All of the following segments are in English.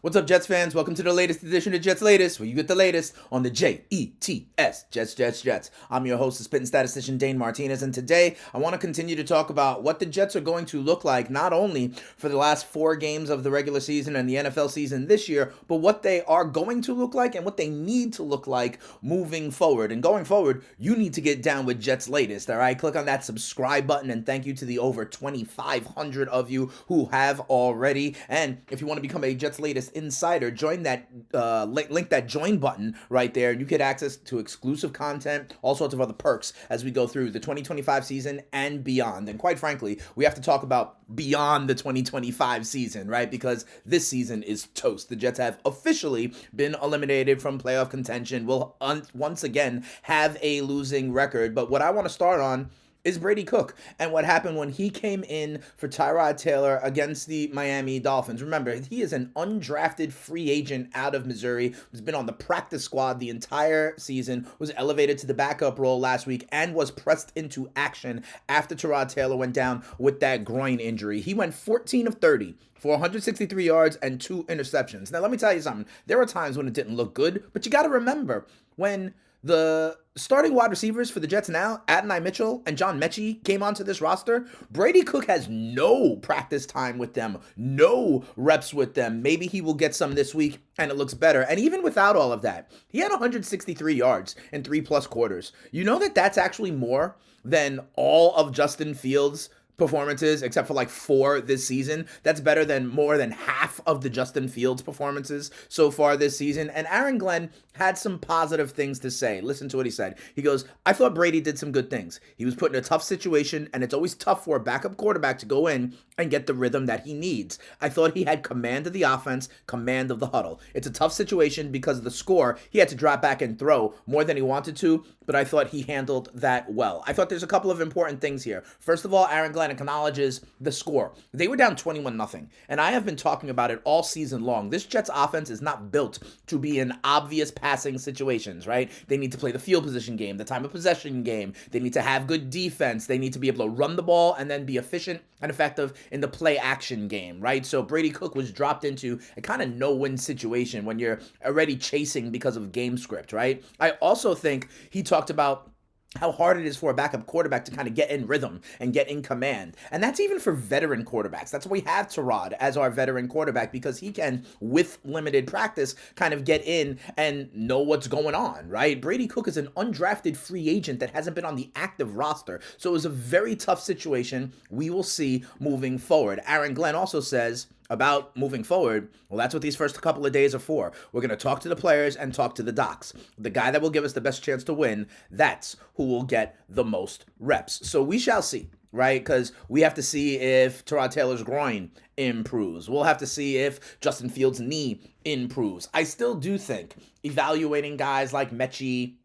What's up, Jets fans? Welcome to the latest edition of Jets Latest, where you get the latest on the Jets, Jets. I'm your host, the spitting statistician Dane Martinez, and today I want to continue to talk about what the Jets are going to look like, not only for the last 4 games of the regular season and the NFL season this year, but what they are going to look like and what they need to look like moving forward. And going forward, you need to get down with Jets Latest, all right? Click on that subscribe button, and thank you to the over 2,500 of you who have already. And if you want to become a Jets Latest Insider, join that link that join button right there. You get access to exclusive content, all sorts of other perks as we go through the 2025 season and beyond. And quite frankly, we have to talk about beyond the 2025 season, right? Because this season is toast. The Jets have officially been eliminated from playoff contention. Will once again have a losing record. But what I want to start on is Brady Cook and what happened when he came in for Tyrod Taylor against the Miami Dolphins. Remember, he is an undrafted free agent out of Missouri, who's been on the practice squad the entire season, was elevated to the backup role last week, and was pressed into action after Tyrod Taylor went down with that groin injury. He went 14 of 30 for 163 yards and 2 interceptions. Now, let me tell you something. There are times when it didn't look good, but you got to remember when the starting wide receivers for the Jets now, Adonai Mitchell and John Mechie, came onto this roster. Brady Cook has no practice time with them, no reps with them. Maybe he will get some this week and it looks better. And even without all of that, he had 163 yards in 3+ quarters. You know that that's actually more than all of Justin Fields' performances, except for like 4 this season. That's better than more than half of the Justin Fields performances so far this season. And Aaron Glenn had some positive things to say. Listen to what he said. He goes, I thought Brady did some good things. He was put in a tough situation, and it's always tough for a backup quarterback to go in and get the rhythm that he needs. I thought he had command of the offense, command of the huddle. It's a tough situation because of the score. He had to drop back and throw more than he wanted to, but I thought he handled that well. I thought there's a couple of important things here. First of all, Aaron Glenn acknowledges the score. They were down 21-0, and I have been talking about it all season long. This Jets offense is not built to be in obvious passing situations, right? They need to play the field position game, the time of possession game. They need to have good defense. They need to be able to run the ball and then be efficient and effective in the play action game, right? So Brady Cook was dropped into a kind of no-win situation when you're already chasing because of game script, right? I also think he talked about how hard it is for a backup quarterback to kind of get in rhythm and get in command. And that's even for veteran quarterbacks. That's why we have Tyrod as our veteran quarterback, because he can, with limited practice, kind of get in and know what's going on, right? Brady Cook is an undrafted free agent that hasn't been on the active roster. So it was a very tough situation. We will see moving forward. Aaron Glenn also says about moving forward, well, that's what these first couple of days are for. We're going to talk to the players and talk to the docs. The guy that will give us the best chance to win, that's who will get the most reps. So we shall see, right? Because we have to see if Tyrod Taylor's groin improves. We'll have to see if Justin Fields' knee improves. I still do think evaluating guys like Mechie,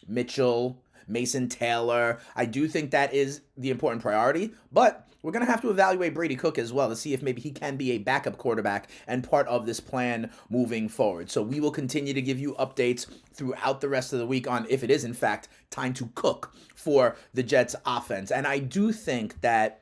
Mitchell, Mason Taylor, I do think that is the important priority, but we're going to have to evaluate Brady Cook as well to see if maybe he can be a backup quarterback and part of this plan moving forward. So we will continue to give you updates throughout the rest of the week on if it is, in fact, time to cook for the Jets offense. And I do think that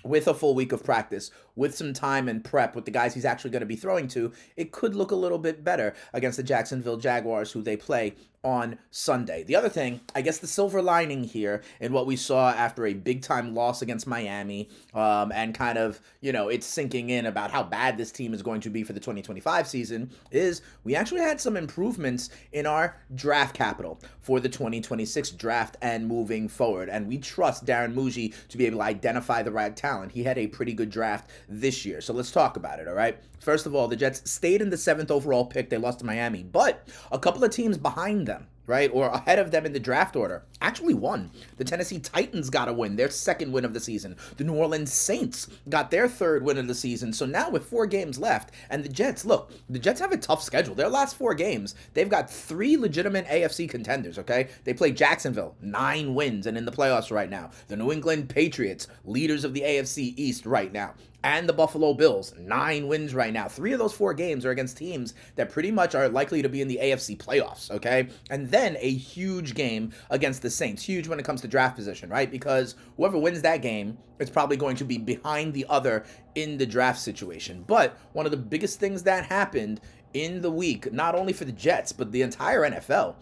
with a full week of practice, with some time and prep with the guys he's actually going to be throwing to, it could look a little bit better against the Jacksonville Jaguars, who they play on Sunday. The other thing, I guess the silver lining here in what we saw after a big-time loss against Miami, and kind of, it's sinking in about how bad this team is going to be for the 2025 season, is we actually had some improvements in our draft capital for the 2026 draft and moving forward. And we trust Darren Muji to be able to identify the right talent. He had a pretty good draft this year. So let's talk about it, all right? First of all, the Jets stayed in the 7th overall pick. They lost to Miami, but a couple of teams behind them, right, or ahead of them in the draft order, actually won. The Tennessee Titans got a win, their 2nd win of the season. The New Orleans Saints got their 3rd win of the season. So now with 4 games left, and the Jets have a tough schedule. Their last 4 games, they've got 3 legitimate AFC contenders, okay? They play Jacksonville, 9 wins, and in the playoffs right now. The New England Patriots, leaders of the AFC East right now. and the Buffalo Bills. 9 wins right now. 3 of those 4 games are against teams that pretty much are likely to be in the AFC playoffs, okay? And then a huge game against the Saints. Huge when it comes to draft position, right? Because whoever wins that game is probably going to be behind the other in the draft situation. But one of the biggest things that happened in the week, not only for the Jets, but the entire NFL,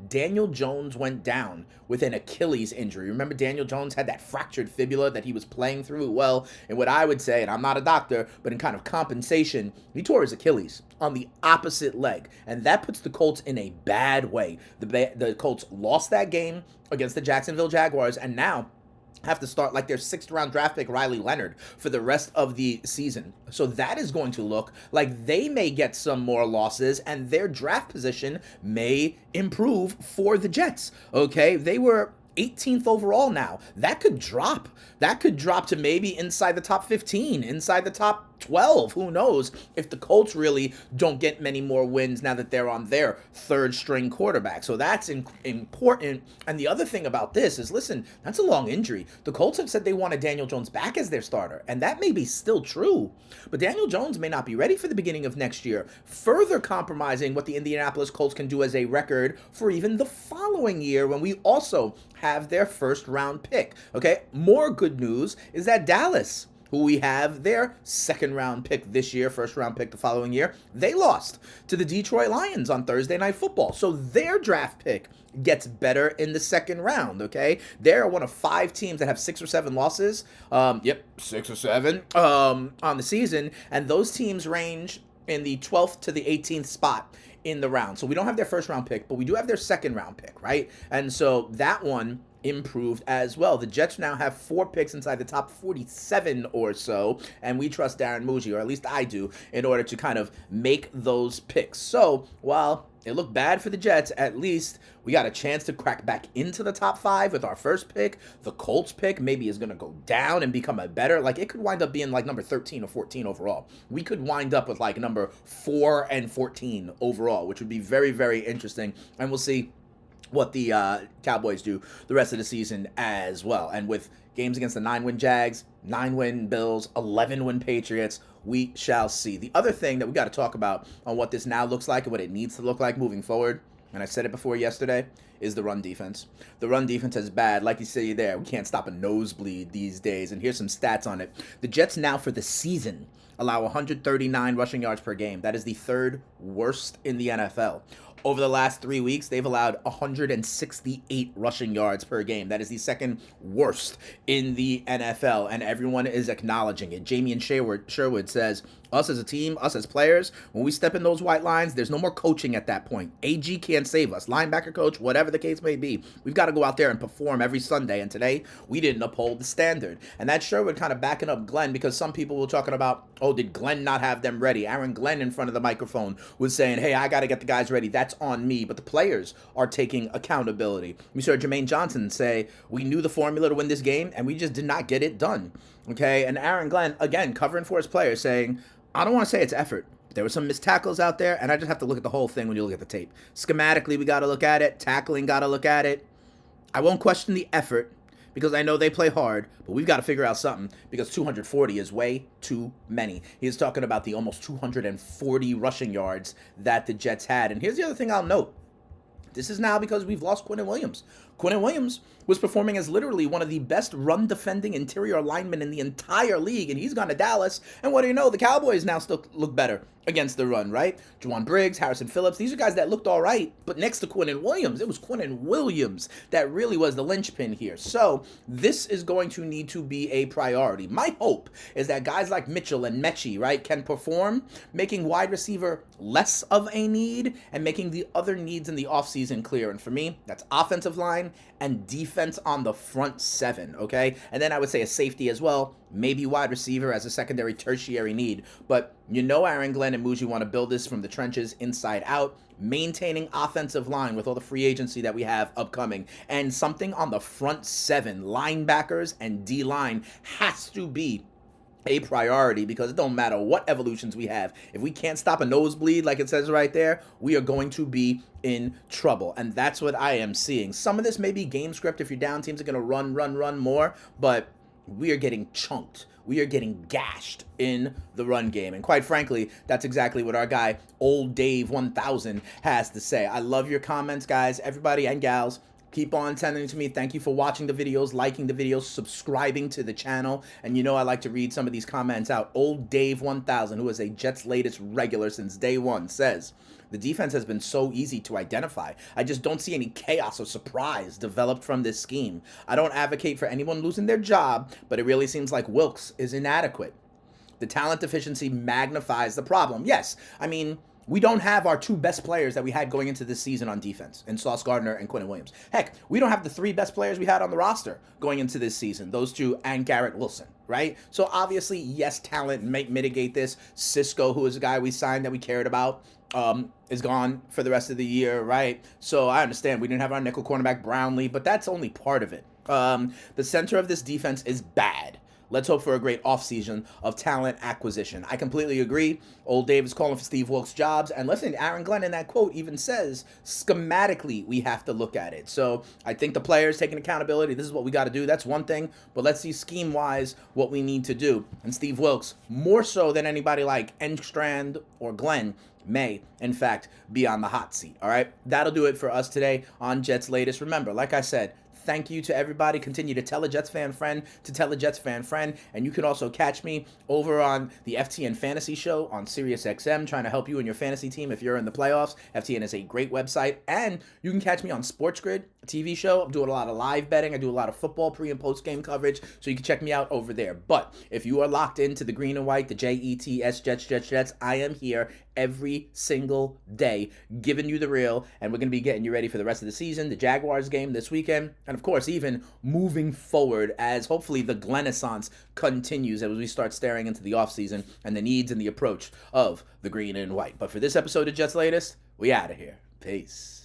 Daniel Jones went down with an Achilles injury. Remember, Daniel Jones had that fractured fibula that he was playing through? Well, in what I would say, and I'm not a doctor, but in kind of compensation, he tore his Achilles on the opposite leg. And that puts the Colts in a bad way. The Colts lost that game against the Jacksonville Jaguars, and now have to start like their 6th-round draft pick Riley Leonard for the rest of the season. So that is going to look like they may get some more losses and their draft position may improve for the Jets. Okay, they were 18th overall now. That could drop. That could drop to maybe inside the top 15, inside the top 12. Who knows if the Colts really don't get many more wins now that they're on their 3rd-string quarterback. So that's important. And the other thing about this is, listen, that's a long injury. The Colts have said they wanted Daniel Jones back as their starter, and that may be still true. But Daniel Jones may not be ready for the beginning of next year, further compromising what the Indianapolis Colts can do as a record for even the following year when we also have their 1st-round pick. Okay, more good news is that Dallas, who we have their 2nd-round pick this year, 1st-round pick the following year, they lost to the Detroit Lions on Thursday Night Football. So their draft pick gets better in the 2nd round, okay? They're one of 5 teams that have 6 or 7 losses. 6 or 7 on the season. And those teams range in the 12th to the 18th spot in the round. So we don't have their 1st-round pick, but we do have their 2nd-round pick, right? And so that one improved as well. The Jets now have 4 picks inside the top 47 or so, and we trust Darren Muji, or at least I do, in order to kind of make those picks. So while it looked bad for the Jets, at least we got a chance to crack back into the top 5 with our 1st pick. The Colts pick maybe is going to go down and become a better, like it could wind up being like number 13 or 14 overall. We could wind up with like number 4 and 14 overall, which would be very, very interesting, and we'll see what the Cowboys do the rest of the season as well. And with games against the 9-win Jags, 9-win Bills, 11-win Patriots, we shall see. The other thing that we got to talk about on what this now looks like and what it needs to look like moving forward, and I said it before yesterday, is the run defense. The run defense is bad. Like you say there, we can't stop a nosebleed these days. And here's some stats on it. The Jets now for the season allow 139 rushing yards per game. That is the 3rd worst in the NFL. Over the last 3 weeks, they've allowed 168 rushing yards per game. That is the 2nd worst in the NFL, and everyone is acknowledging it. Jamie and Sherwood says, us as a team, us as players, when we step in those white lines, there's no more coaching at that point. AG can't save us. Linebacker coach, whatever the case may be. We've got to go out there and perform every Sunday, and today we didn't uphold the standard. And that's Sherwood kind of backing up Glenn, because some people were talking about, oh, did Glenn not have them ready? Aaron Glenn in front of the microphone was saying, hey, I got to get the guys ready. That's on me. But the players are taking accountability. We saw Jermaine Johnson say, we knew the formula to win this game, and we just did not get it done. Okay, and Aaron Glenn, again, covering for his players, saying, I don't want to say it's effort. There were some missed tackles out there, and I just have to look at the whole thing when you look at the tape. Schematically, we got to look at it. Tackling, got to look at it. I won't question the effort, because I know they play hard, but we've got to figure out something, because 240 is way too many. He's talking about the almost 240 rushing yards that the Jets had. And here's the other thing I'll note. This is now because we've lost Quinnen Williams. Quinnen Williams was performing as literally one of the best run-defending interior linemen in the entire league, and he's gone to Dallas. And what do you know? The Cowboys now still look better against the run, right? Juwan Briggs, Harrison Phillips, these are guys that looked all right, but next to Quinnen Williams, it was Quinnen Williams that really was the linchpin here. So this is going to need to be a priority. My hope is that guys like Mitchell and Mechie, right, can perform, making wide receiver less of a need and making the other needs in the offseason clear. And for me, that's offensive line and defense on the front 7, okay? And then I would say a safety as well, maybe wide receiver as a secondary, tertiary need. But you know Aaron Glenn and Muji want to build this from the trenches inside out, maintaining offensive line with all the free agency that we have upcoming. And something on the front 7, linebackers and D-line, has to be a priority, because it don't matter what evolutions we have. If we can't stop a nosebleed, like it says right there, we are going to be in trouble. And that's what I am seeing. Some of this may be game script. If you're down, teams are going to run more. But we are getting chunked. We are getting gashed in the run game. And quite frankly, that's exactly what our guy, Old Dave 1000, has to say. I love your comments, guys, everybody and gals. Keep on sending to me. Thank you for watching the videos, liking the videos, subscribing to the channel. And you know I like to read some of these comments out. Old Dave 1000, who is a Jets latest regular since day one, says, the defense has been so easy to identify. I just don't see any chaos or surprise developed from this scheme. I don't advocate for anyone losing their job, but it really seems like Wilkes is inadequate. The talent deficiency magnifies the problem. Yes, I mean, we don't have our two best players that we had going into this season on defense, in Sauce Gardner and Quinnen Williams. Heck, we don't have the three best players we had on the roster going into this season, those two and Garrett Wilson, right? So obviously, yes, talent might mitigate this. Cisco, who is a guy we signed that we cared about, is gone for the rest of the year, right? So I understand we didn't have our nickel cornerback Brownlee, but that's only part of it. The center of this defense is bad. Let's hope for a great offseason of talent acquisition. I completely agree. Old Dave is calling for Steve Wilkes' jobs. And listen, Aaron Glenn in that quote even says, schematically, we have to look at it. So I think the players taking accountability, this is what we got to do. That's one thing. But let's see scheme-wise what we need to do. And Steve Wilkes, more so than anybody like Enstrand or Glenn, may, in fact, be on the hot seat. All right? That'll do it for us today on Jets Latest. Remember, like I said, thank you to everybody. Continue to tell a Jets fan friend to tell a Jets fan friend. And you can also catch me over on the FTN Fantasy Show on SiriusXM, trying to help you and your fantasy team if you're in the playoffs. FTN is a great website. And you can catch me on Sports Grid, a TV show. I'm doing a lot of live betting. I do a lot of football pre- and post-game coverage. So you can check me out over there. But if you are locked into the green and white, the Jets, Jets, I am here every single day giving you the real, and we're going to be getting you ready for the rest of the season, the Jaguars game this weekend, and of course even moving forward as hopefully the Glennaissance continues as we start staring into the offseason and the needs and the approach of the green and white. But for this episode of Jets Latest, we out of here. Peace.